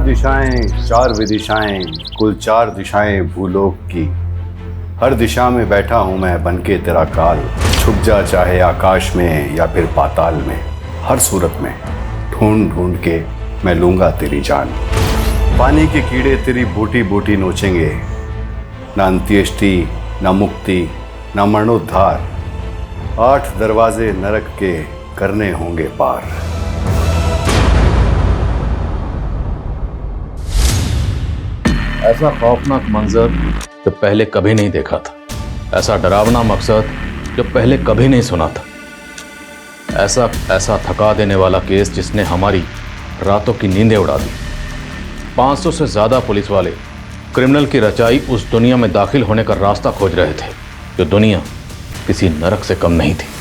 चार विदिशाएं, कुल 4 दिशाएं भूलोक की। हर दिशा में बैठा हूं मैं बनके तेरा काल। छुप जा चाहे आकाश में या फिर पाताल में, हर सूरत में ढूंढ ढूंढ के मैं लूंगा तेरी जान। पानी के कीड़े तेरी बूटी बूटी नोचेंगे, ना अंत्येष्टि, ना मुक्ति, ना मरणोद्धार। 8 दरवाजे नरक के करने होंगे पार। ऐसा खौफनाक मंजर जो पहले कभी नहीं देखा था, ऐसा डरावना मकसद जो पहले कभी नहीं सुना था, ऐसा थका देने वाला केस जिसने हमारी रातों की नींदें उड़ा दी। 500 से ज्यादा पुलिस वाले क्रिमिनल की रचाई उस दुनिया में दाखिल होने का रास्ता खोज रहे थे, जो दुनिया किसी नरक से कम नहीं थी।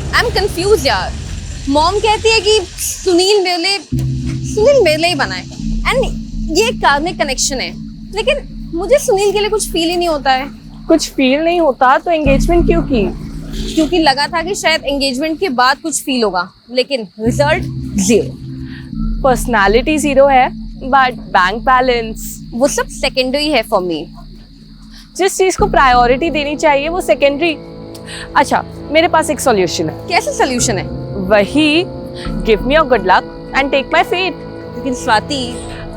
आई एम कंफ्यूज यार। मॉम कहती है कि सुनील मेरे लिए ही बना है एंड ये कार्मिक कनेक्शन है, लेकिन मुझे सुनील के लिए कुछ फील ही नहीं होता है। कुछ फील नहीं होता तो एंगेजमेंट क्यों की? क्योंकि लगा था कि शायद एंगेजमेंट के बाद कुछ फील होगा, लेकिन रिजल्ट 0। पर्सनालिटी 0 है बट बैंक बैलेंस वो सब सेकेंडरी है फॉर मी। जिस चीज को प्रायोरिटी देनी चाहिए वो सेकेंडरी। अच्छा, मेरे पास एक सॉल्यूशन है। कैसे सॉल्यूशन है? वही, give me your good luck and take my fate. लेकिन स्वाति।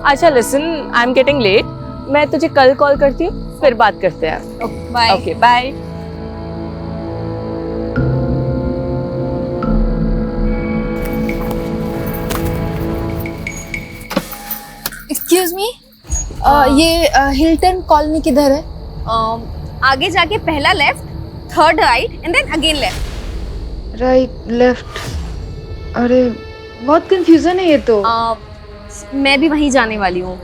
अच्छा listen, I am getting late, मैं तुझे कल कॉल करती हूँ, फिर बात करते हैं। Bye. Okay bye. Excuse me, ये हिल्टन कॉलोनी किधर है? आगे जाके पहला left, third right and then again left. Right left. अरे बहुत कंफ्यूजन है ये तो। मैं भी वहीं जाने वाली हूँ।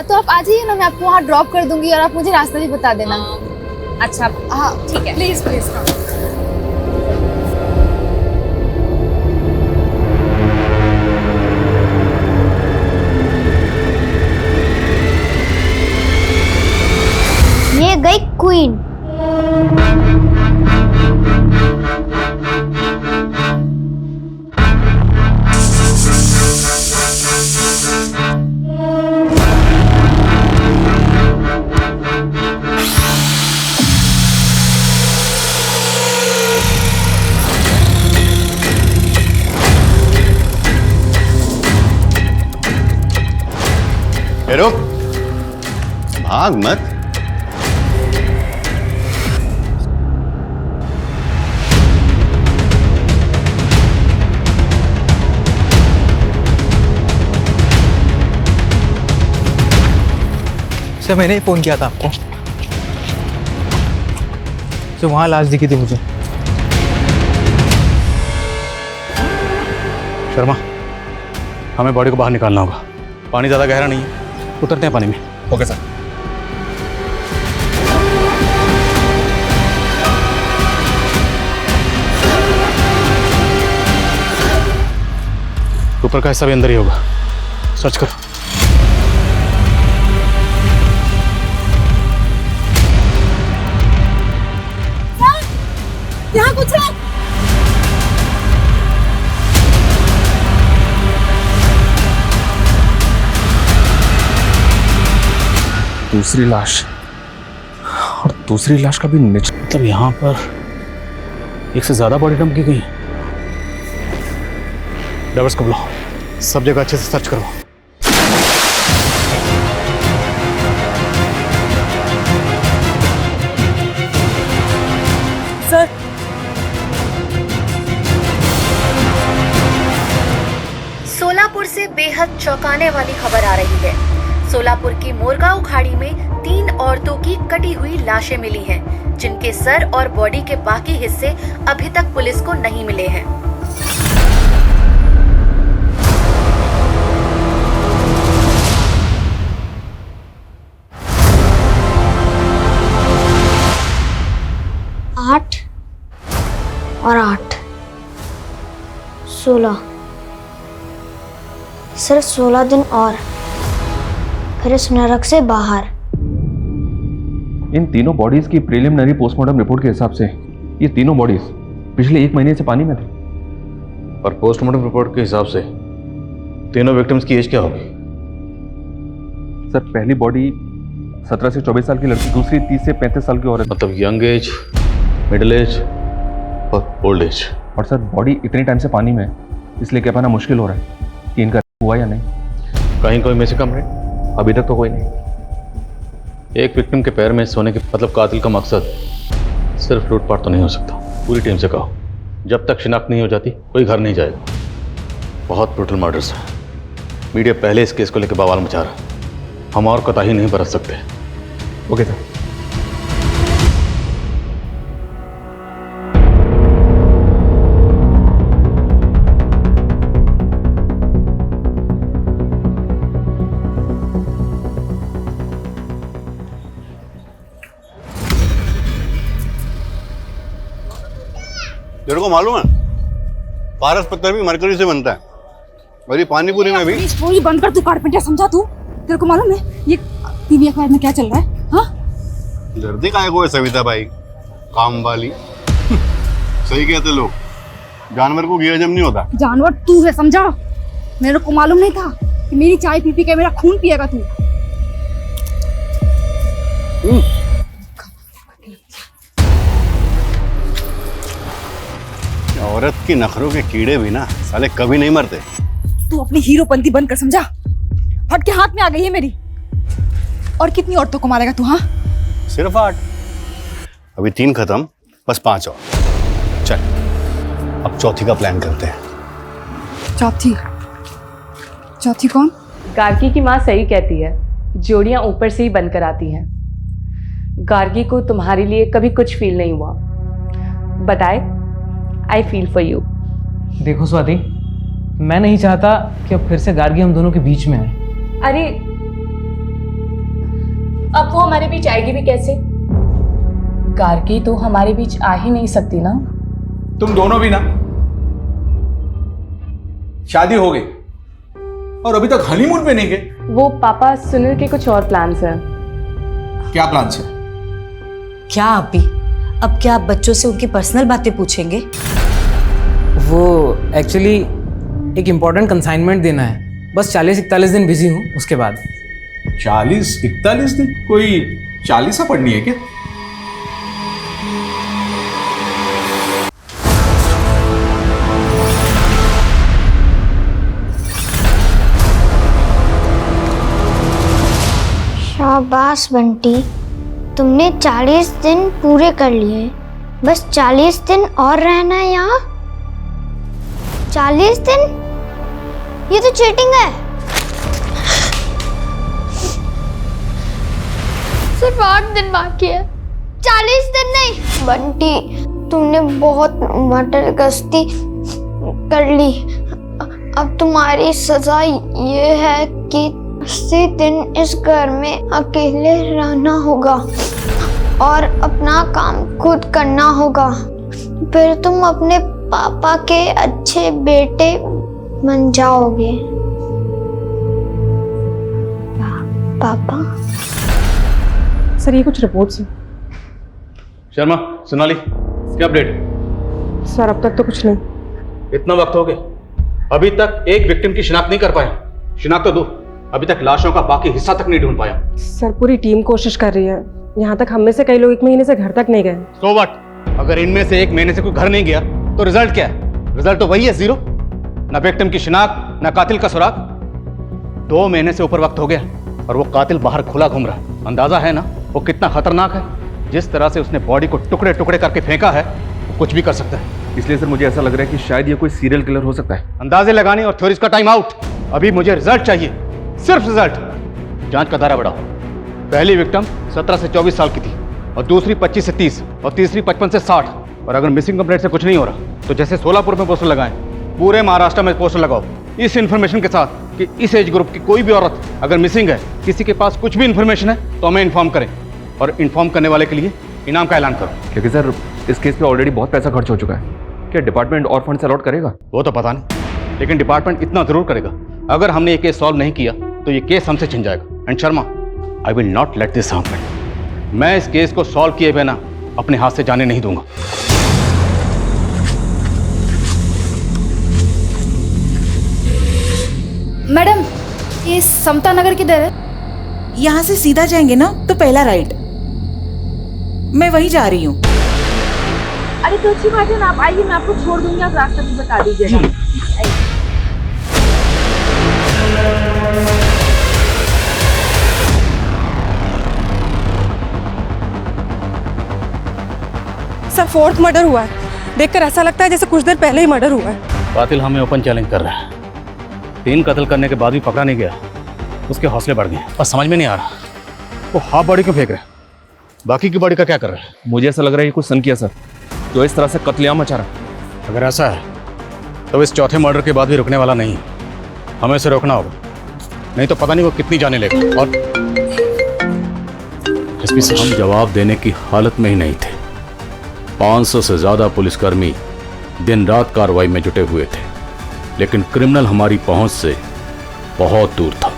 तो आप आ जाइए ना, मैं आपको वहाँ ड्रॉप कर दूंगी और आप मुझे रास्ता भी बता देना। अच्छा हाँ ठीक है। Please please. ये गई क्वीन। रुक, भाग मत। सर मैंने ही फ़ोन किया था आपको, तो वहाँ लाश दिखी थी मुझे। शर्मा, हमें बॉडी को बाहर निकालना होगा। पानी ज़्यादा गहरा नहीं है, उतरते हैं पानी में। Okay sir. ऊपर का हिस्सा भी अंदर ही होगा, सर्च करो। यहाँ कुछ है। दूसरी लाश, और दूसरी लाश का भी नीचे, मतलब यहाँ पर 1 से ज़्यादा बॉडी डंप की गई। ड्राइवर्स को बुलाओ, सब जगह अच्छे से सर्च करो। सर सोलापुर से बेहद चौंकाने वाली खबर आ रही है। सोलापुर की मोरगांव खाड़ी में 3 औरतों की कटी हुई लाशें मिली हैं, जिनके सर और बॉडी के बाकी हिस्से अभी तक पुलिस को नहीं मिले हैं। और 8, 16, सिर्फ 16 दिन और फिर इस नरक से बाहर। इन तीनों बॉडीज की प्रीलिमिनरी पोस्टमार्टम रिपोर्ट के हिसाब से ये तीनों बॉडीज पिछले 1 महीने से पानी में थी। और पोस्टमार्टम रिपोर्ट के हिसाब से तीनों विक्टिम्स की एज क्या होगी? सर, पहली बॉडी 17 से 24 साल की लड़की, दूसरी 30 से 35 साल की औरत। मतलब यंग एज, मिडिल एज और ओल्ड एज। और सर, बॉडी इतने टाइम से पानी में है, इसलिए कह पाना मुश्किल हो रहा है कि इनका हुआ या नहीं। कहीं कोई मिसिंग कंप्लेंट? अभी तक तो कोई नहीं। एक विक्टिम के पैर में सोने के मतलब कातिल का मकसद सिर्फ लूटपाट तो नहीं हो सकता। पूरी टीम से कहो, जब तक शिनाख्त नहीं हो जाती कोई घर नहीं जाएगा। बहुत ब्रूटल मर्डर्स है। मीडिया पहले इस केस को लेकर बवाल मचा रहा है। हम और कोताही नहीं बरत सकते। Okay sir. तेरे को मालूम है पारस पत्थर भी मरकरी से बनता है, और ये पानीपुरी में भी। पूरी बंद कर तू, कारपेंटर समझा तू। तेरे को मालूम है ये टीवी अखबार में क्या चल रहा है? हाँ, डरती काहे को है सविता भाई, काम वाली। सही कहते लोग, जानवर को घी हजम नहीं होता। जानवर तू है, समझा? मेरे को मालूम नहीं था कि मेरी चाय पी पी के मेरा खून पिएगा तू। औरत की नखरों के कीड़े भी ना साले कभी नहीं मरते। तू अपनी हीरोपंती बंद कर, समझा? हट के हाथ में आ गई है मेरी। और कितनी औरतों को मारेगा तू? हाँ, सिर्फ 8, अभी 3 खत्म, बस 5 और। चल अब चौथी का प्लान करते हैं। चौथी कौन? गार्गी की माँ सही कहती है, जोड़ियां ऊपर से ही बनकर आती हैं। गार्गी को तुम्हारे लिए कभी कुछ फील नहीं हुआ, बताए आई फील फॉर यू। देखो स्वाति, मैं नहीं चाहता कि अब फिर से गार्गी हम दोनों के बीच में है। अरे अब वो हमारे बीच आएगी भी कैसे? गार्गी तो हमारे बीच आ ही नहीं सकती ना। तुम दोनों भी ना, शादी हो गई और अभी तक हनीमून पे नहीं गए। वो पापा सुनील के कुछ और प्लान्स हैं। क्या प्लान्स है? क्या अभी? अब क्या आप बच्चों से उनकी पर्सनल बातें पूछेंगे? वो एक्चुअली एक इम्पोर्टेंट कंसाइनमेंट देना है, बस 40-41 दिन बिजी हूँ, उसके बाद। 40-41 दिन? कोई 40 पढ़नी है क्या? शाबाश बंटी, तुमने 40 दिन पूरे कर लिए। बस 40 दिन और रहना है यहाँ। 40 दिन? ये तो चीटिंग है। सिर्फ 8 दिन बाकी है, 40 दिन नहीं। बंटी, तुमने बहुत मटर गश्ती कर ली। अब तुम्हारी सजा ये है कि 80 दिन इस घर में अकेले रहना होगा और अपना काम खुद करना होगा। फिर तुम अपने पापा के अच्छे बेटे बन जाओगे। पापा? सर, ये कुछ रिपोर्ट्स हैं। शर्मा, सोनाली, क्या अपडेट? सर, अब तक तो कुछ नहीं। इतना वक्त हो गया, अभी तक एक विक्टिम की शिनाख्त नहीं कर पाए। शिनाख्त तो दो, अभी तक लाशों का बाकी हिस्सा तक नहीं ढूंढ पाया। सर, पूरी टीम कोशिश कर रही है। यहाँ तक हम में से कई लोग 1 महीने से घर तक नहीं गए। So what? अगर इनमें से 1 महीने से कोई घर नहीं गया तो रिजल्ट क्या है? रिजल्ट तो वही है, 0। ना विक्टिम की शिनाख्त, ना कातिल का सुराग। 2 महीने से ऊपर वक्त हो गया और वो कातिल बाहर खुला घूम रहा है। अंदाजा है ना वो कितना खतरनाक है? जिस तरह से उसने बॉडी को टुकड़े टुकड़े करके फेंका है, वो कुछ भी कर सकता है। इसलिए सर मुझे ऐसा लग रहा है कि शायद ये कोई सीरियल किलर हो सकता है। अंदाजे लगाने और थ्योरीज का टाइम आउट। अभी मुझे रिजल्ट चाहिए, सिर्फ रिजल्ट। जांच का दायरा बढ़ाओ। पहली विक्टिम 17 से 24 साल की थी और दूसरी 25 से 30 और तीसरी 55 से 60। और अगर मिसिंग कंप्लेंट से कुछ नहीं हो रहा तो जैसे सोलापुर में पोस्टर लगाएं, पूरे महाराष्ट्र में पोस्टर लगाओ इस इन्फॉर्मेशन के साथ कि इस एज ग्रुप की कोई भी औरत अगर मिसिंग है, किसी के पास कुछ भी इन्फॉर्मेशन है तो हमें इन्फॉर्म करें और इन्फॉर्म करने वाले के लिए इनाम का ऐलान करो। क्योंकि सर इस केस पे ऑलरेडी बहुत पैसा खर्च हो चुका है। क्या डिपार्टमेंट और फंड अलॉट करेगा? वो तो पता नहीं, लेकिन डिपार्टमेंट इतना जरूर करेगा, अगर हमने ये केस सॉल्व नहीं किया तो ये केस हमसे छिन जाएगा। And Sharma, I will not let this happen. मैं इस केस को सॉल्व किए बिना अपने हाथ से जाने नहीं दूंगा। मैडम, ये समता नगर किधर है? यहाँ से सीधा जाएंगे ना तो पहला राइट, मैं वहीं जा रही हूँ। अरे तो अच्छी बात है ना, आप आइए, मैं आपको छोड़ दूंगी, आप रास्ता भी बता दीजिएगा। सर, 4th मर्डर हुआ है। देखकर ऐसा लगता है जैसे कुछ देर पहले ही मर्डर हुआ है। कातिल हमें ओपन चैलेंज कर रहा है। 3 कत्ल करने के बाद भी पकड़ा नहीं गया, उसके हौसले बढ़ गए। पर समझ में नहीं आ रहा वो हाफ बॉडी क्यों फेंक रहे हैं, बाकी की बॉडी का क्या कर रहा है? मुझे ऐसा लग रहा है ये कुछ सन किया सर, तो इस तरह से कत्लेआम मचा रहा। अगर ऐसा है तो इस चौथे मर्डर के बाद भी रुकने वाला नहीं, हमें इसे रोकना होगा, नहीं तो पता नहीं वो कितनी जाने लेगा। और एसपी साहब, हम जवाब देने की हालत में ही नहीं थे। 500 से ज्यादा पुलिसकर्मी दिन रात कार्रवाई में जुटे हुए थे, लेकिन क्रिमिनल हमारी पहुंच से बहुत दूर था।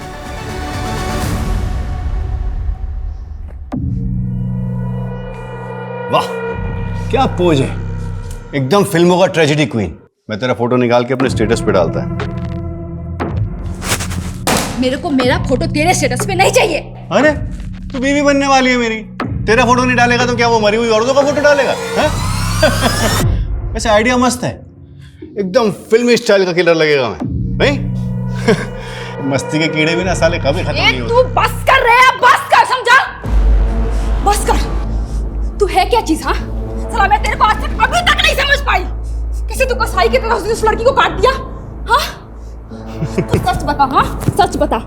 वाह, क्या पोज है, एकदम फिल्मों का ट्रेजेडी क्वीन। मैं तेरा फोटो निकाल के अपने स्टेटस पे डालता है। मेरे को मेरा फोटो तेरे स्टेटस पे नहीं चाहिए। अरे तू बीवी बनने वाली है मेरी, तेरा फोटो नहीं डालेगा तो क्या वो मरी हुई औरतों का फोटो डालेगा? वैसे आइडिया मस्त है, एकदम फिल्मी स्टाइल का किलर लगेगा मैं, नहीं? मस्ती के कीड़े भी ना साले कभी खत्म नहीं होते। तू बस कर रहे हैं, बस कर, समझा? बस कर। तू है क्या चीज? हाँ, साला मैं तेरे को आज तक अभी तक नहीं समझ पाई। कैसे तू कसाई की तरह उस लड़की को काट दिया? हाँ, तो सच बता। हाँ, सच बता,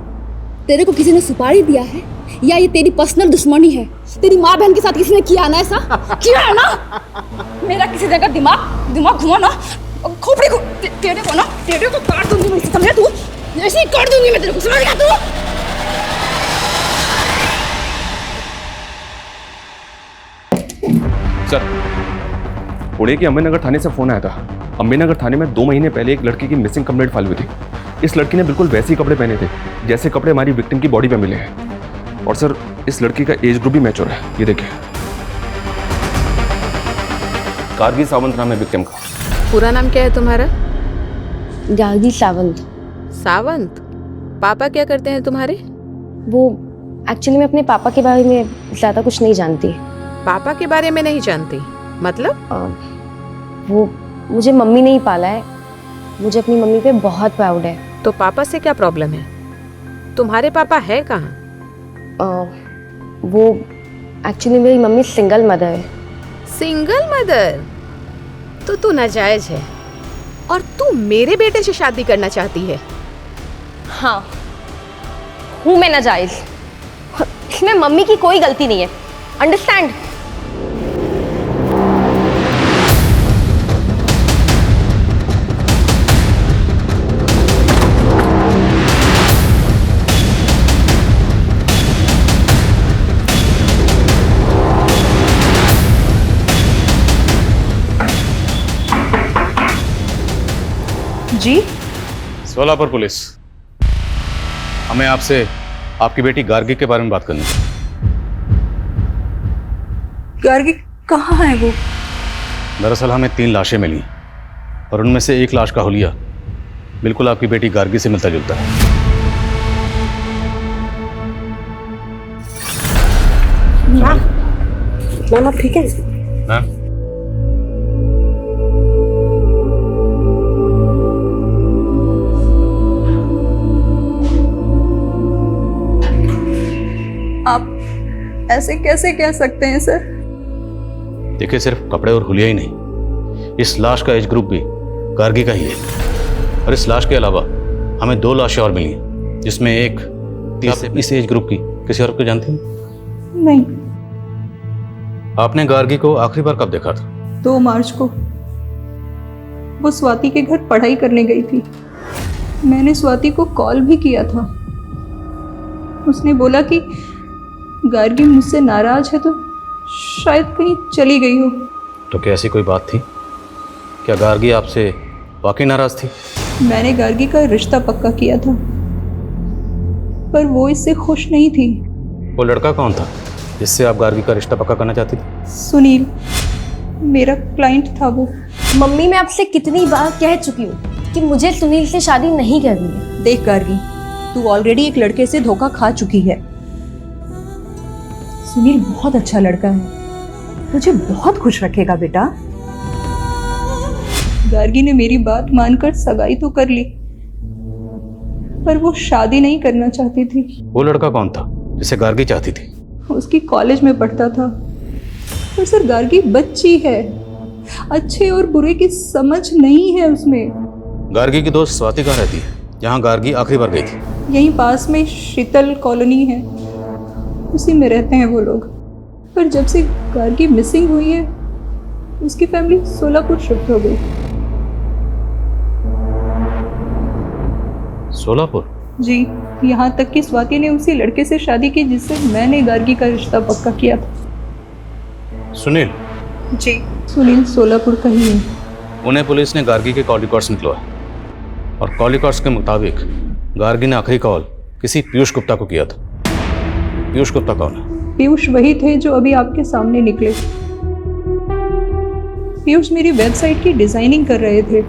तेरे को किसी ने सुपारी दिया है या ये तेरी पर्सनल दुश्मनी है? तेरी माँ बहन के साथ किसी ने किया ना ऐसा? किया है ना? मेरा किसी जगह दिमाग घुमा ना, खोपड़ी को तेरे को काट दूंगी मैं, समझा तू? ऐसे ही काट दूंगी मैं तेरे को, समझ गया तू? सर, पुणे के अंबेनगर थाने से फोन आया था। अंबेनगर थाने में 2 महीने पहले एक लड़की की मिसिंग कंप्लेंट फाइल हुई थी। इस लड़की ने बिल्कुल वैसे ही कपड़े पहने थे जैसे कपड़े हमारी विक्टिम की बॉडी पे मिले हैं। और सर, इस लड़की का एज ग्रुप भी मैच हो रहा है, ये देखिए। गार्गी सावंत नाम है विक्टिम का। पूरा नाम क्या है तुम्हारा? गार्गी सावंत। सावंत? पापा क्या करते हैं तुम्हारे? वो एक्चुअली मैं अपने पापा के बारे में ज़्यादा कुछ नहीं जानती। पापा के बारे में नहीं जानती मतलब? वो मुझे मम्मी ने ही पाला है, मुझे अपनी मम्मी पे बहुत प्राउड है। तो पापा से क्या प्रॉब्लम है? तुम्हारे पापा है कहाँ? वो एक्चुअली मेरी मम्मी सिंगल मदर है। Single mother? तो तू नाजायज है और तू मेरे बेटे से शादी करना चाहती है? हाँ, हूँ मैं नाजायज, इसमें मम्मी की कोई गलती नहीं है, अंडरस्टैंड? जी? सोलापुर पुलिस, हमें आपसे आपकी बेटी गार्गी के बारे में बात करनी है। गार्गी कहाँ है वो? दरअसल हमें 3 लाशें मिली और उनमें से एक लाश का हुलिया बिल्कुल आपकी बेटी गार्गी से मिलता जुलता है। मैम आप ठीक है? मैम, आप ऐसे कैसे कह सकते हैं सर? देखिए, सिर्फ कपड़े और हुलिया ही नहीं, इस लाश का एज ग्रुप भी गार्गी का ही है। और इस लाश के अलावा हमें 2 लाशें और मिली हैं, जिसमें एक इस एज ग्रुप की किसी और को जानती हैं? नहीं। आपने गार्गी को आखिरी बार कब देखा था? 2 मार्च को। वो स्वाति के घर पढ़ाई करने गई थी। मैंने स्वाति को कॉल भी किया था। उसने बोला कि गार्गी मुझसे नाराज है तो शायद कहीं चली गई हो। तो क्या ऐसी कोई बात थी? क्या गार्गी आपसे वाकई नाराज थी? मैंने गार्गी का रिश्ता पक्का किया था, पर वो इससे खुश नहीं थी। वो लड़का कौन था जिससे आप गार्गी का रिश्ता पक्का करना चाहती थी? सुनील, मेरा क्लाइंट था वो। मम्मी, मैं आपसे कितनी बार कह चुकी हूँ कि मुझे सुनील से शादी नहीं करनी है। देख गार्गी, तू ऑलरेडी एक लड़के से धोखा खा चुकी है। सुनील बहुत अच्छा लड़का है, तुझे बहुत खुश रखेगा बेटा। गार्गी ने मेरी बात मानकर सगाई तो कर ली, पर वो शादी नहीं करना चाहती थी। वो लड़का कौन था जिसे गार्गी चाहती थी? उसकी कॉलेज में पढ़ता था। पर सर, गार्गी बच्ची है, अच्छे और बुरे की समझ नहीं है उसमें। गार्गी की दोस्त स्वाति कहाँ रहती है, जहाँ गार्गी आखिरी बार गई थी? यहीं पास में शीतल कॉलोनी है, उसी में रहते हैं वो लोग। पर जब से गार्गी मिसिंग हुई है, उसकी फैमिली सोलापुर शिफ्ट हो गई। सोलापुर? जी, यहाँ तक कि स्वाति ने उसी लड़के से शादी की जिससे मैंने गार्गी का रिश्ता पक्का किया था। सुनील? जी, सुनील सोलापुर का ही है। उन्हें पुलिस ने गार्गी के कॉल रिकॉर्ड्स निकलवाए और कॉल रिकॉर्ड्स के मुताबिक गार्गी ने आखिरी कॉल किसी पीयूष गुप्ता को किया था। पीयूष गुप्ता कौन है? पीयूष वही थे जो अभी आपके सामने निकले। पीयूष मेरी वेबसाइट की डिजाइनिंग कर रहे थे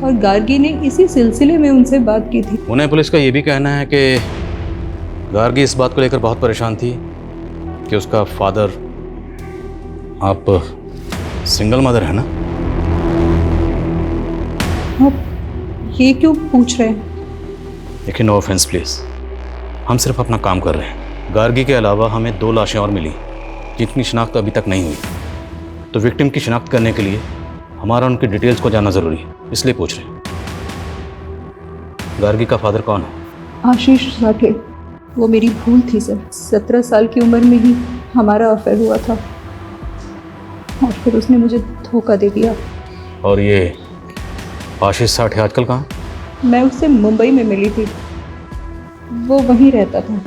और गार्गी ने इसी सिलसिले में उनसे बात की थी। उन्हें पुलिस का ये भी कहना है कि गार्गी इस बात को लेकर बहुत परेशान थी कि उसका फादर, आप सिंगल मदर है ना? आप ये क्यों पूछ रहे हैं? लेकिन नो ऑफेंस प्लीज, हम सिर्फ अपना काम कर रहे हैं। गार्गी के अलावा हमें 2 लाशें और मिली जिनकी शिनाख्त अभी तक नहीं हुई, तो विक्टिम की शिनाख्त करने के लिए हमारा उनकी डिटेल्स को जानना जरूरी है, इसलिए पूछ रहे हैं। गार्गी का फादर कौन है? आशीष साठे। वो मेरी भूल थी सर। 17 साल की उम्र में ही हमारा अफेयर हुआ था और फिर उसने मुझे धोखा दे दिया। और ये आशीष साठे आजकल कहाँ? मैं उससे मुंबई में मिली थी, वो वहीं रहता था।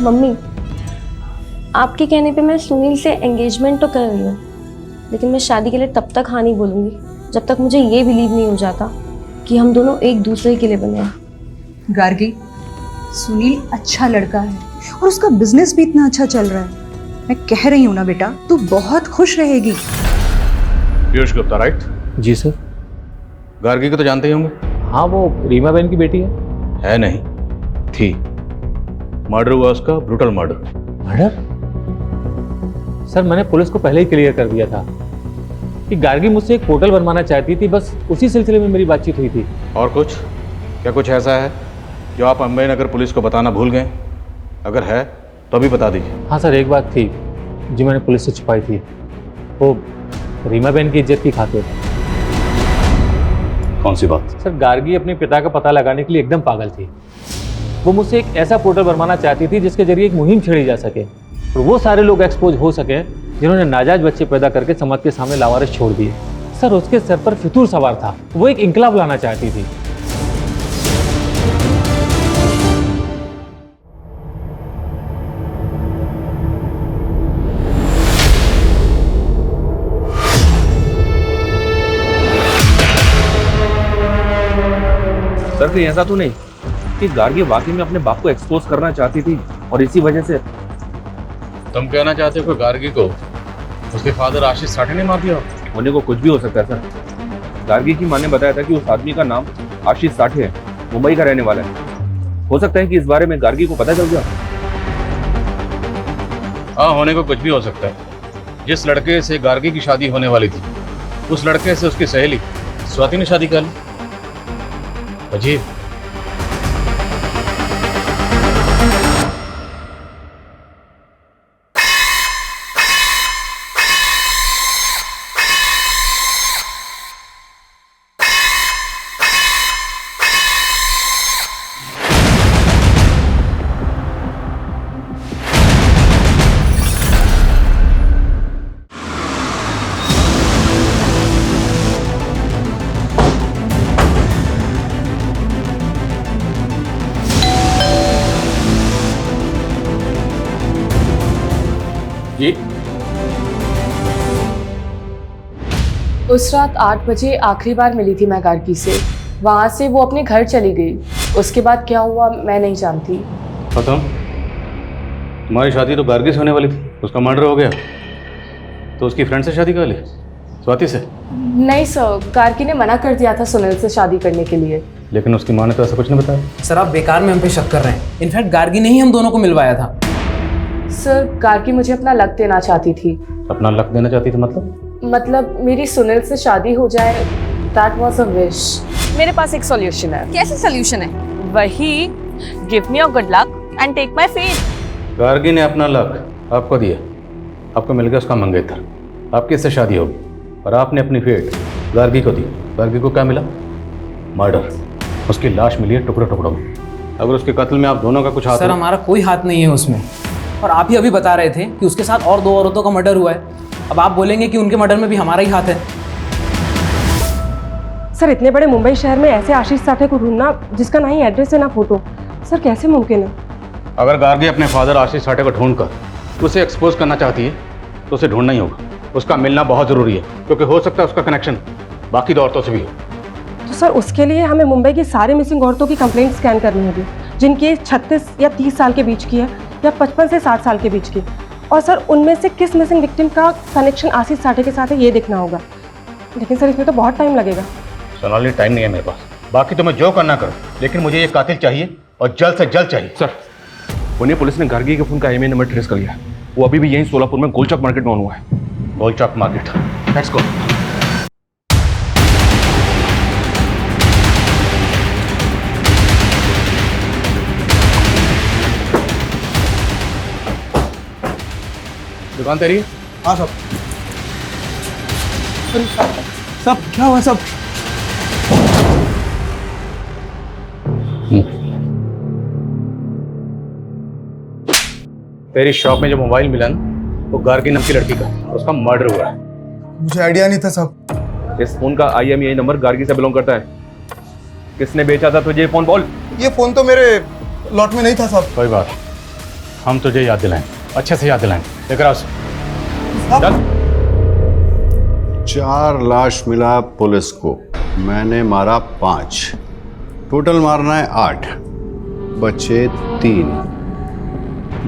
मम्मी, आपके कहने पे मैं सुनील से एंगेजमेंट तो कर रही हूँ, लेकिन मैं शादी के लिए तब तक हाँ नहीं बोलूँगी जब तक मुझे ये बिलीव नहीं हो जाता कि हम दोनों एक दूसरे के लिए बने हैं। गार्गी, सुनील अच्छा लड़का है और उसका बिजनेस भी इतना अच्छा चल रहा है। मैं कह रही हूँ ना बेटा, तू बहुत खुश रहेगी। पीयूष गुप्ता, राइट? जी सर। गार्गी को तो जानते ही होंगे। हाँ, वो रीमा बहन की बेटी है नहीं, थी। मर्डर हुआ उसका, ब्रूटल मर्डर। मर्डर? सर, मैंने पुलिस को पहले ही क्लियर कर दिया था कि गार्गी मुझसे एक पोर्टल बनवाना चाहती थी, बस उसी सिलसिले में मेरी बातचीत हुई थी। और कुछ? क्या कुछ ऐसा है जो आप अंबे नगर पुलिस को बताना भूल गए? अगर है तो अभी बता दीजिए। हाँ सर, एक बात थी जो मैंने पुलिस से छुपाई थी, वो रीमा बहन की इज्जत की खातिर। कौन सी बात? सर, गार्गी अपने पिता का पता लगाने के लिए एकदम पागल थी। वो मुझसे एक ऐसा पोर्टल बनवाना चाहती थी जिसके जरिए एक मुहिम छेड़ी जा सके और वो सारे लोग एक्सपोज हो सके जिन्होंने नाजायज बच्चे पैदा करके समाज के सामने लावारिस छोड़ दिए। सर, उसके सर पर फितूर सवार था, वो एक इंकलाब लाना चाहती थी। सर, कहीं ऐसा तो नहीं कि गार्गी वाकई में अपने बाप को एक्सपोज करना चाहती थी और इसी वजह से? तुम कहना चाहते हो कि गार्गी को उसके फादर आशीष साठे ने मार दिया? होने को कुछ भी हो सकता है सर। गार्गी की मां ने बताया था कि उस आदमी का नाम आशीष साठे है, मुंबई का रहने वाला है। हो सकता है कि इस बारे में गार्गी को पता चल गया। हाँ, होने को कुछ भी हो सकता है। जिस लड़के से गार्गी की शादी होने वाली थी, उस लड़के से उसकी सहेली स्वाति ने शादी कर ली। अजीब। उस रात 8 बजे आखिरी बार मिली थी मैं गार्गी से। वहाँ से वो अपने घर चली गई। उसके बाद क्या हुआ मैं नहीं जानती। खत्म। तुम्हारी शादी तो गार्गी से होने वाली थी, उसका मर्डर हो गया, तो उसकी फ्रेंड से शादी कर ली, स्वाति से? नहीं सर, गार्गी ने मना कर दिया था सुनील से शादी करने के लिए। लेकिन उसकी माँ ने तो ऐसा कुछ नहीं बताया। सर आप बेकार में हम पे शक कर रहे हैं। इनफैक्ट गार्गी ने ही हम दोनों को मिलवाया था। सर गार्गी मुझे अपना लक देना चाहती थी। अपना लक देना चाहती थी मतलब मेरी सुनील से शादी हो जाए। That was a wish. मेरे पास एक सॉल्यूशन है। कैसे सॉल्यूशन है? वही, give me your good luck and take my faith. Gargi ने अपना लक आपको दिया, आपको मिल गया उसका मंगेतर, आपकी इससे शादी होगी, और आपने अपनी फेट गार्गी को दी। गार्गी को क्या मिला? मर्डर। उसकी लाश मिली है टुकड़ों टुकड़ों में। अगर उसके कत्ल में आप दोनों का कुछ हाथ सर हमारा कोई हाथ नहीं है उसमें, और आप ही अभी बता रहे थे कि उसके साथ और 2 औरतों का मर्डर हुआ है। अब आप बोलेंगे कि उनके मर्डर में भी हमारा ही हाथ है। सर इतने बड़े मुंबई शहर में ऐसे आशीष साठे को ढूंढना जिसका ना ही एड्रेस है ना फोटो, सर कैसे मुमकिन है? अगर गार्गी अपने फादर आशीष साठे को ढूंढकर उसे एक्सपोज करना चाहती है तो उसे ढूंढना ही होगा। उसका मिलना बहुत जरूरी है, क्योंकि हो सकता है उसका कनेक्शन बाकी 2 औरतों से भी हो। तो सर उसके लिए हमें मुंबई की सारी मिसिंग औरतों की कंप्लेंट स्कैन करनी होगी, जिनकी एज 36 या 30 साल के बीच की है, या 55 से 60 साल के बीच की। और सर उनमें से किस मिसिंग विक्टिम का कनेक्शन आशीष साठे के साथ है ये देखना होगा। लेकिन सर इसमें तो बहुत टाइम लगेगा। सोनाली टाइम नहीं है मेरे पास, बाकी तुम्हें जो करना करो, लेकिन मुझे ये कातिल चाहिए और जल्द से जल्द चाहिए। सर पुणे पुलिस ने गार्गी के फोन का IMEI नंबर ट्रेस कर लिया। वो अभी भी यहीं सोलापुर में गोलचौक मार्केट में ऑन हुआ है। गोलचौक मार्केट, लेट्स गो। दुकान तेरी? हाँ सब। सब क्या हुआ सब? तेरी शॉप में जो मोबाइल मिला ना, वो गार्गी नाम की लड़की का, उसका मर्डर हुआ है। मुझे आइडिया नहीं था सब। इस फोन का IMEI नंबर गार्गी से बिलोंग करता है। किसने बेचा था तुझे फोन? बोल। ये फोन तो मेरे लॉट में नहीं था सब। कोई बात, हम तुझे याद दिलाएं, अच्छे से याद दिलाएं। लेकर आओ। 4 लाश मिला पुलिस को, मैंने मारा 5, टोटल मारना है 8, बचे 3।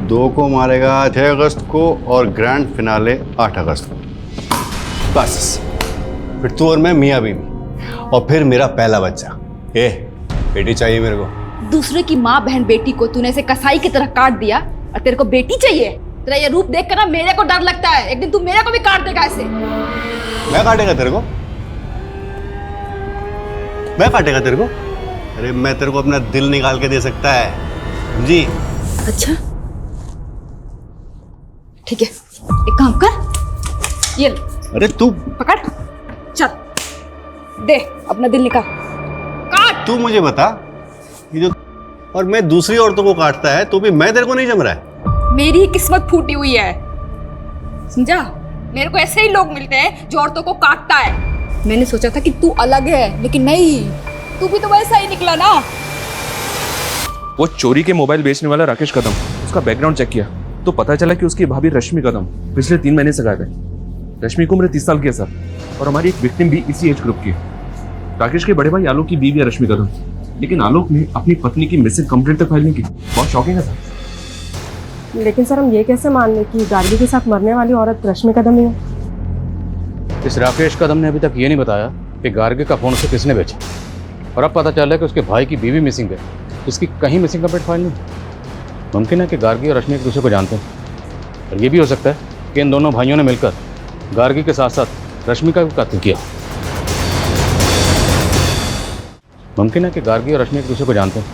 2 को मारेगा 6 अगस्त को और ग्रैंड फिनाले 8 अगस्त को। बस फिर तू और मैं मियाँ बीवी, और फिर मेरा पहला बच्चा। बेटी चाहिए मेरे को। दूसरे की माँ बहन बेटी को तूने ऐसे कसाई की तरह काट दिया और तेरे को बेटी चाहिए? तेरा ये रूप देख कर ना मेरे को डर लगता है, एक दिन तू मेरे को भी काट देगा ऐसे। मैं काटेगा तेरे को? मैं काटेगा तेरे को? अरे मैं तेरे को अपना दिल निकाल के दे सकता है, समझी? अच्छा ठीक है, एक काम कर, ये ले। अरे तू पकड़, चल दे अपना दिल निकाल, काट। तू मुझे बता, ये जो और मैं दूसरी औरतों को काटता है तो भी मैं तेरे को नहीं जम रहा है? मेरी ही किस्मत फूटी हुई है, समझा? मेरे को ऐसे ही लोग मिलते हैं जो औरतों को काटता है। मैंने सोचा था कि तू अलग है, लेकिन नहीं, तू भी तो वैसा ही निकला ना। वो चोरी के मोबाइल बेचने वाला राकेश कदम, उसका बैकग्राउंड चेक किया तो पता चला कि उसकी भाभी रश्मि कदम पिछले 3 महीने से गायब है। रश्मि की उम्र 30 साल की है सर, और हमारी एक विक्टिम भी इसी एज ग्रुप की है। राकेश के बड़े भाई आलोक की बीवी है रश्मि कदम, लेकिन आलोक ने अपनी पत्नी की मिसिंग कंप्लेंट तक फाइल नहीं की। बहुत शॉकिंग है सर। लेकिन सर हम ये कैसे मान लें कि गार्गी के साथ मरने वाली औरत रश्मि कदम ही है? इस राकेश कदम ने अभी तक ये नहीं बताया कि गार्गी का फोन उसे किसने बेचा, और अब पता चल रहा है कि उसके भाई की बीवी मिसिंग है, इसकी कहीं मिसिंग कंप्लेंट फाइल नहीं। मुमकिन है कि गार्गी और रश्मि एक दूसरे को जानते हैं, और ये भी हो सकता है कि इन दोनों भाइयों ने मिलकर गार्गी के साथ साथ रश्मि का भी कत्ल किया। मुमकिन है कि गार्गी और रश्मि एक दूसरे को जानते हैं,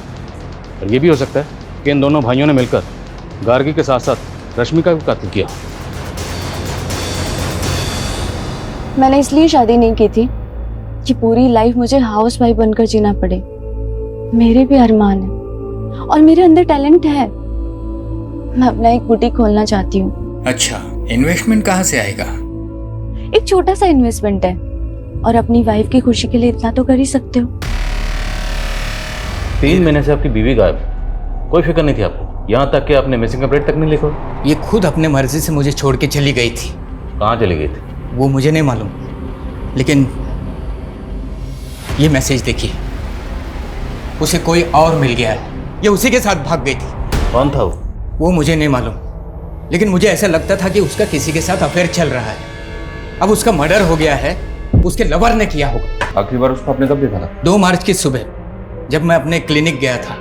और ये भी हो सकता है कि इन दोनों भाइयों ने मिलकर गार्गी के साथ साथ रश्मि का भी कत्ल किया। मैंने इसलिए शादी नहीं की थी कि पूरी लाइफ मुझे हाउस वाइफ बनकर जीना पड़े। मेरे भी अरमान है और मेरे अंदर टैलेंट है। मैं अपना एक बुटीक खोलना चाहती हूँ। अच्छा, इन्वेस्टमेंट कहाँ से आएगा? एक छोटा सा इन्वेस्टमेंट है, और अपनी वाइफ की खुशी के लिए इतना तो कर ही सकते हो। 3 महीने से आपकी बीवी गायब, कोई फिक्र नहीं थी आपको, यहाँ तक कि आपने मिसिंग कंप्लेंट तक नहीं लिखा। ये खुद अपने मर्जी से मुझे छोड़ के चली गई थी। कहाँ चली गई थी? वो मुझे नहीं मालूम, लेकिन ये मैसेज देखिए, उसे कोई और मिल गया है, ये उसी के साथ भाग गई थी। कौन था वो मुझे नहीं मालूम, लेकिन मुझे ऐसा लगता था कि उसका किसी के साथ अफेयर चल रहा है। अब उसका मर्डर हो गया है, उसके लवर ने किया होगा। आखिरी बार उसको आपने कब देखा था? 2 मार्च की सुबह जब मैं अपने क्लिनिक गया था।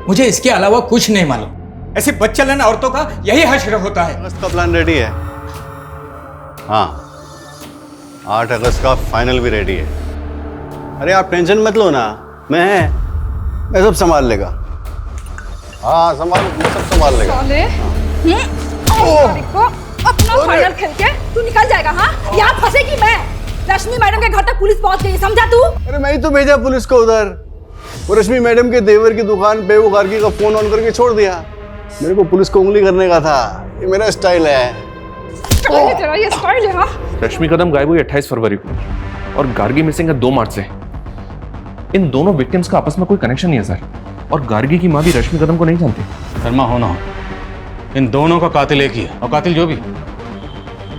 मुझे इसके अलावा कुछ नहीं मालूम। ऐसे बदचलन औरतों का यही हश्र होता है। अगस्त का प्लान रेडी है। हाँ, 8 अगस्त का फाइनल भी रेडी है। अरे आप टेंशन मत लो ना, मैं सब संभाल लेगा। हाँ मैं सब संभाल लेगा। अपना फाइनल खेल के तू निकल जाएगा। हाँ, यहाँ फंसेगी मैं। रश्मि मैडम के घर तक पुलिस पहुंच गई, समझा तू? अरे मैं ही तो भेजा पुलिस को उधर। वो रश्मि मैडम के देवर की दुकान पे वो गार्गी का फोन ऑन करके छोड़ दिया। मेरे को पुलिस को उंगली करने का था, ये मेरा स्टाइल है। तेरा ये स्टाइल है। हाँ, रश्मि कदम गायब हुई 28 फरवरी को और गार्गी मिसिंग है 2 मार्च से। इन दोनों विक्टिम्स का आपस में कोई कनेक्शन नहीं है सर, और गार्गी की माँ भी रश्मि कदम को नहीं जानती। शर्मा हो ना हो, इन दोनों का कातिल एक ही है, और कातिल जो भी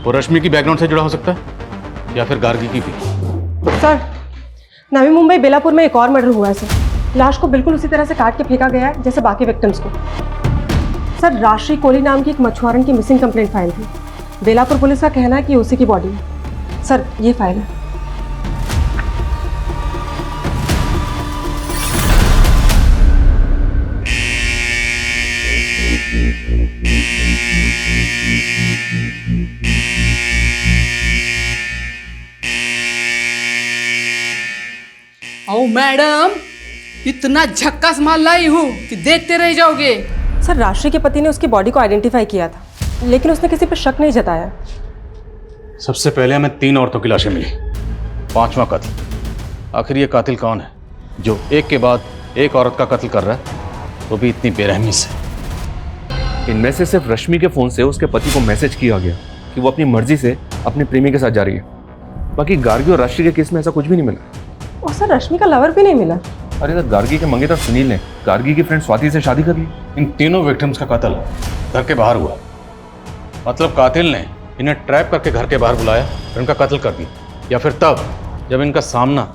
वो रश्मि की बैकग्राउंड से जुड़ा हो सकता है या फिर गार्गी की भी। सर, नवी मुंबई बेलापुर में एक और मर्डर हुआ है सर। लाश को बिल्कुल उसी तरह से काट के फेंका गया है जैसे बाकी विक्टिम्स को। सर, राशि कोहली नाम की एक मछुआरन की मिसिंग कंप्लेंट फाइल थी। बेलापुर पुलिस का कहना है कि उसी की बॉडी है। सर, ये फाइल है। ओ मैडम, इतना झक्कास माल लाई हूँ कि देखते रह जाओगे। सर, राशि के पति ने उसकी बॉडी को आइडेंटिफाई किया था, लेकिन उसने किसी पर शक नहीं जताया। सबसे पहले हमें 3 औरतों की लाशें मिली, 5वां कत्ल। आखिर ये कातिल कौन है जो एक के बाद एक औरत का कत्ल कर रहा है, वो भी इतनी बेरहमी से? इनमें से सिर्फ रश्मि के फोन से उसके पति को मैसेज किया गया कि वो अपनी मर्जी से अपने प्रेमी के साथ जा रही है। बाकी गार्गी और राशि के केस में ऐसा कुछ भी नहीं मिला। और सर, रश्मि का लवर भी नहीं मिला। अरे सर, गार्गी के मंगेतर सुनील ने गार्गी की फ्रेंड स्वाति से शादी कर ली। इन तीनों विक्टिम्स का कत्ल घर के बाहर हुआ, मतलब कातिल ने इन्हें ट्रैप करके घर के बाहर बुलाया और इनका कत्ल कर दिया, या फिर तब जब इनका सामना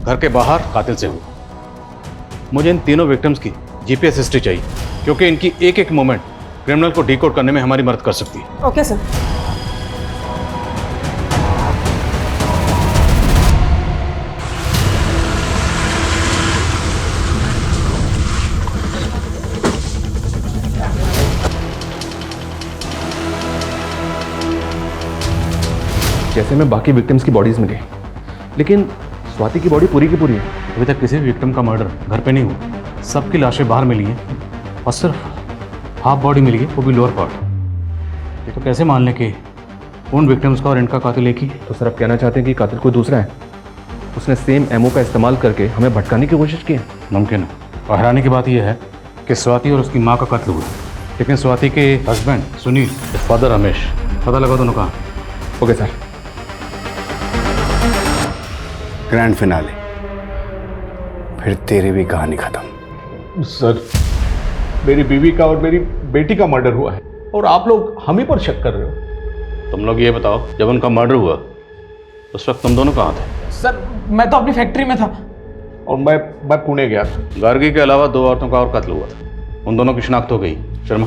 घर के बाहर कातिल से हुआ। मुझे इन तीनों विक्टिम्स की जीपीएस हिस्ट्री चाहिए, क्योंकि इनकी एक एक मोमेंट क्रिमिनल को डिकोड करने में हमारी मदद कर सकती है। Okay sir. जैसे में बाकी विक्टिम्स की बॉडीज मिली, लेकिन स्वाति की बॉडी पूरी की पूरी है। अभी तक किसी भी विक्टिम का मर्डर घर पे नहीं हुआ, सबकी लाशें बाहर मिली हैं और सिर्फ हाफ बॉडी मिली है, वो भी लोअर पार्ट। ये तो कैसे मान लें कि उन विक्टिम्स का और इनका कातिल एक ही? तो सर, आप कहना चाहते हैं कि कातिल कोई दूसरा है? उसने सेम एमओ का इस्तेमाल करके हमें भटकाने की कोशिश की है? मुमकिन है। और हैरानी की बात यह है कि स्वाति और उसकी माँ का कत्ल हुआ, लेकिन स्वाति के हस्बैंड सुनील, फादर रमेश, पता लगा दोनों कहाँ? Okay sir. ग्रैंड फिनाले, फिर तेरी भी कहानी खत्म। सर, मेरी बीवी का और मेरी बेटी का मर्डर हुआ है और आप लोग हम ही पर शक कर रहे हो। तुम लोग ये बताओ, जब उनका मर्डर हुआ उस वक्त तुम दोनों कहाँ थे? सर, मैं तो अपनी फैक्ट्री में था। और मैं पुणे गया था। गार्गी के अलावा 2 औरतों का और कत्ल हुआ था, उन दोनों की शिनाख्त हो गई। शर्मा,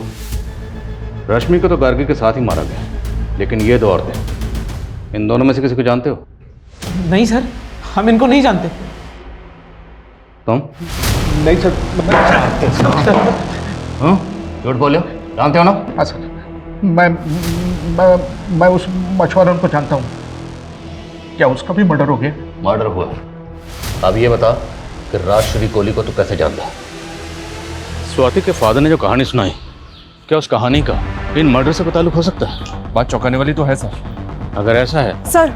रश्मि को तो गार्गी के साथ ही मारा गया, लेकिन ये 2 औरतें, इन दोनों में से किसी को जानते हो? नहीं सर, हम इनको नहीं जानते। तुम? नहीं सर, झूठ बोले, जानते हो ना? हाँ सर, मैं उस मछुआरन को जानता हूँ। क्या उसका भी मर्डर हो गया? मर्डर हुआ। अब ये बता कि राजश्री कोहली को तू कैसे जानता है? स्वाति के फादर ने जो कहानी सुनाई, क्या उस कहानी का इन मर्डर से कोई ताल्लुक हो सकता है? बात चौंकाने वाली तो है सर। अगर ऐसा है सर,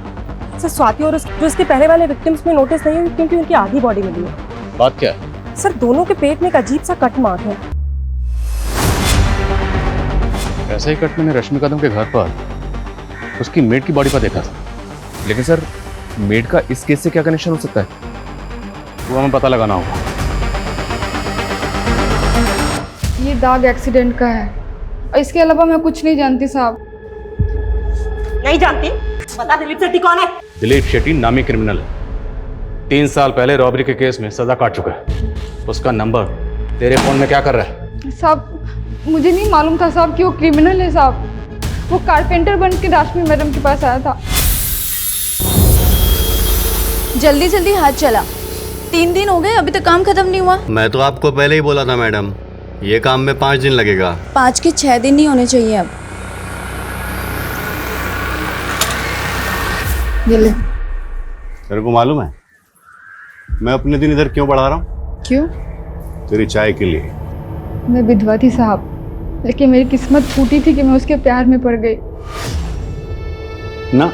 स्वाति और जो इसके पहले वाले विक्टिम्स में नोटिस नहीं हुई, क्योंकि उनकी आधी बॉडी मिली है। बात क्या है? सर, दोनों के पेट में एक अजीब सा कट मार्क है। ऐसा ही कट मैंने रश्मि कदम के घर पर उसकी मेड की बॉडी पर देखा था। लेकिन सर, मेड का इस केस से क्या कनेक्शन हो सकता है? वो हमें पता लगाना होगा। ये दाग एक्सीडेंट का है और इसके अलावा मैं कुछ नहीं जानती साहब। नहीं जानती? बता दिलीप सेट्टी कौन है? दिलीप शेट्टी नामी क्रिमिनल है, 3 साल पहले रॉबरी के केस में सजा काट चुका है। उसका नंबर तेरे फोन में क्या कर रहा है? साहब मुझे नहीं मालूम था साहब कि वो क्रिमिनल है साहब। वो कारपेंटर बन के रश्मि मैडम के पास आया था। जल्दी जल्दी हाथ चला, 3 दिन हो गए अभी तक काम खत्म नहीं हुआ। मैं तो आपको पहले ही बोला था मैडम, ये काम में 5 दिन लगेगा। 5 के 6 दिन नहीं होने चाहिए अब। ये ले। तेरे को मालूम है मैं अपने दिन इधर क्यों बढ़ा रहा हूँ? क्यों? तेरी चाय के लिए। मैं विधवा थी साहब, लेकिन मेरी किस्मत फूटी थी कि मैं उसके प्यार में पड़ गई। ना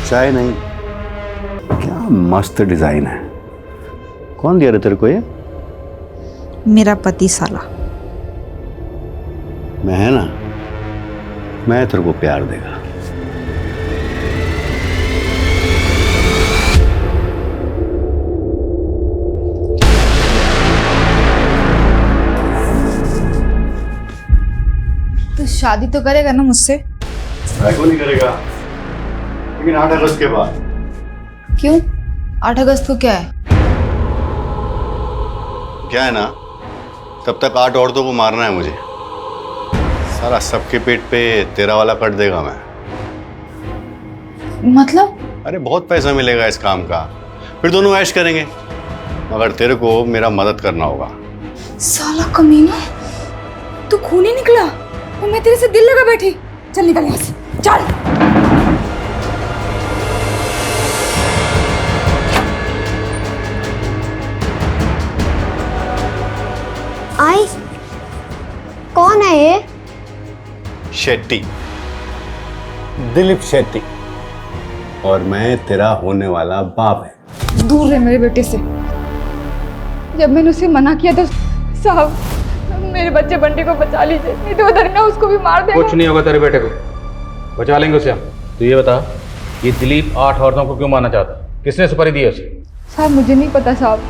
चाय नहीं, क्या मस्त डिजाइन है। कौन दिया रे तेरे को ये? मेरा पति साला। मैं है ना, मैं तेरे को प्यार देगा। तो शादी तो करेगा ना मुझसे? क्यों नहीं करेगा, लेकिन 8 अगस्त के बाद। क्यों? 8 अगस्त को क्या है? क्या है ना, तब तक 8 औरतों को मारना है मुझे। सारा सबके पेट पे तेरा वाला कट देगा मैं। मतलब? अरे बहुत पैसा मिलेगा इस काम का, फिर दोनों ऐश करेंगे, मगर तेरे को मेरा मदद करना होगा। साला कमीना, तू खूनी निकला और मैं तेरे से दिल लगा बैठी। चल निकल यहाँ से, चल। आई, कौन है ये? शेट्टी, दिलीप शेट्टी, और मैं तेरा होने वाला बाप है। दूर रहे मेरे बेटे से। जब मैंने उसे मना किया तो साहब मेरे बच्चे बंटी को बचा लीजिए, नहीं तो वो दरिंदा उसको भी मार देगा। कुछ नहीं होगा तेरे बेटे को, बचा लेंगे उसे हम। तो ये बता, ये दिलीप 8 औरतों को क्यों मारना चाहता? किसने सुपारी दी है उसे? साहब मुझे नहीं पता साहब,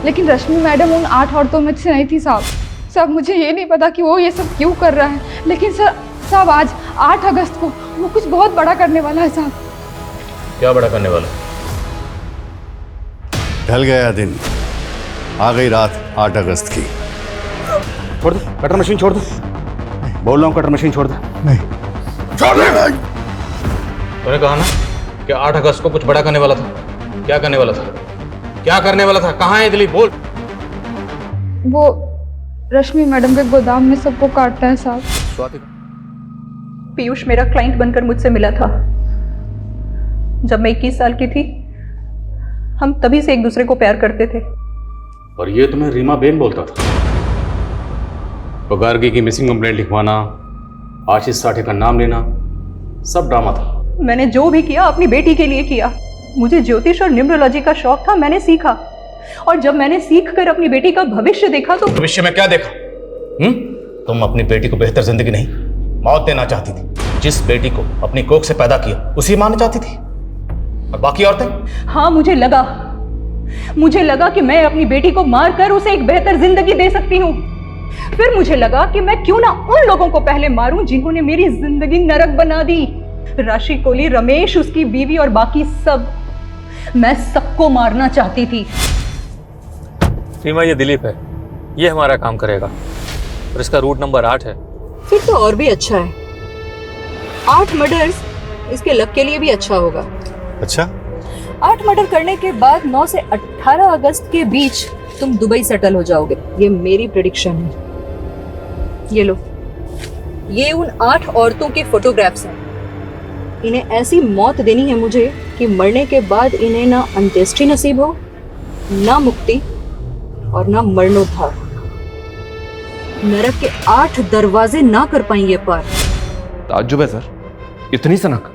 लेकिन रश्मि मैडम उन 8 औरतों में से नहीं थी साहब। साहब मुझे ये नहीं पता कि वो ये सब क्यों कर रहा है, लेकिन साहब आज 8 अगस्त को वो कुछ बहुत बड़ा करने वाला है साहब। क्या बड़ा करने वाला? ढल गया दिन, आ गई रात 8 अगस्त की। छोड़ दे कटर मशीन, छोड़ दे। बोल रहा हूँ कटर मशीन छोड़ दे। नहीं छोड़ दे। तूने कहा ना कि 8 अगस्त को कुछ बड़ा करने वाला था। क्या करने वाला था? क्या करने वाला था? कहाँ है दिलीप? बोल। वो रश्मि मैडम के गोदाम में सबको काटता है साहब। स्वाति, पीयूष मेरा क्लाइंट बनकर मुझसे मिला था जब मैं 21 साल की थी। हम तभी से एक दूसरे को प्यार करते थे। और ये तुम्हें रीमा बेन बोलता था? तो गार्गी की मिसिंग कंप्लेंट लिखवाना, आशीष साठे का नाम लेना, सब ड्रामा था। मैंने जो भी किया अपनी बेटी के लिए किया। मुझे ज्योतिष और न्यूमरोलॉजी का शौक था, मैंने सीखा। और जब मैंने सीख कर अपनी बेटी का भविष्य देखा तो भविष्य में क्या देखा? तुम अपनी बेटी को बेहतर जिंदगी नहीं, मौत देना चाहती थी। जिस बेटी को अपनी कोख से पैदा किया उसी मानना चाहती थी, और बाकी औरतें? हाँ, मुझे लगा कि मैं अपनी बेटी को मारकर उसे एक बेहतर जिंदगी दे सकती हूँ। फिर मुझे लगा कि मैं क्यों ना उन लोगों को पहले मारूं जिन्होंने मेरी जिंदगी नरक बना दी। राशि कोली, रमेश, उसकी बीवी और बाकी सब। मैं सबको मारना चाहती थी। सीमा, ये दिलीप है, ये हमारा काम करेगा और इसका रूट नंबर 8 है। फिर तो और भी अच्छा है। 8 मर्डर्स इसके लक के लिए भी अच्छा होगा। अच्छा, 8 मर्डर करने के बाद 9 से 18 अगस्त के बीच तुम दुबई सेटल हो जाओगे, ये मेरी प्रेडिक्शन है। ये लो, ये उन 8 औरतों के फोटोग्राफ्स हैं। इन्हें ऐसी मौत देनी है मुझे कि मरने के बाद इन्हें ना अंत्येष्टि नसीब हो, ना मुक्ति और ना मरणोद्धार। नरक के 8 दरवाजे ना कर पाएंगे पार। ताज्जुब है सर, इतनी सनक।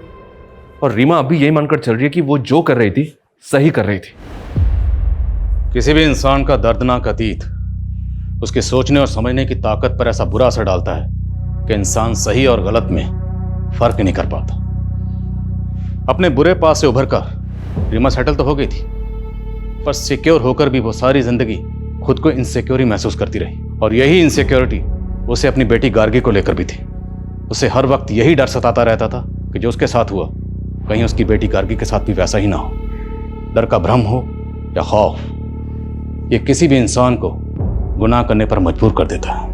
और रीमा अभी यही मानकर चल रही है कि वो जो कर रही थी सही कर रही थी। किसी भी इंसान का दर्दनाक अतीत उसके सोचने और समझने की ताकत पर ऐसा बुरा असर डालता है कि इंसान सही और गलत में फर्क नहीं कर पाता। अपने बुरे पास से उभर कर रीमा सेटल तो हो गई थी, पर सिक्योर होकर भी वो सारी जिंदगी खुद को इनसिक्योर ही महसूस करती रही। और यही इनसिक्योरिटी उसे अपनी बेटी गार्गी को लेकर भी थी। उसे हर वक्त यही डर सताता रहता था कि जो उसके साथ हुआ कहीं उसकी बेटी गार्गी के साथ भी वैसा ही ना हो। डर का भ्रम हो या खौफ, ये किसी भी इंसान को गुनाह करने पर मजबूर कर देता है।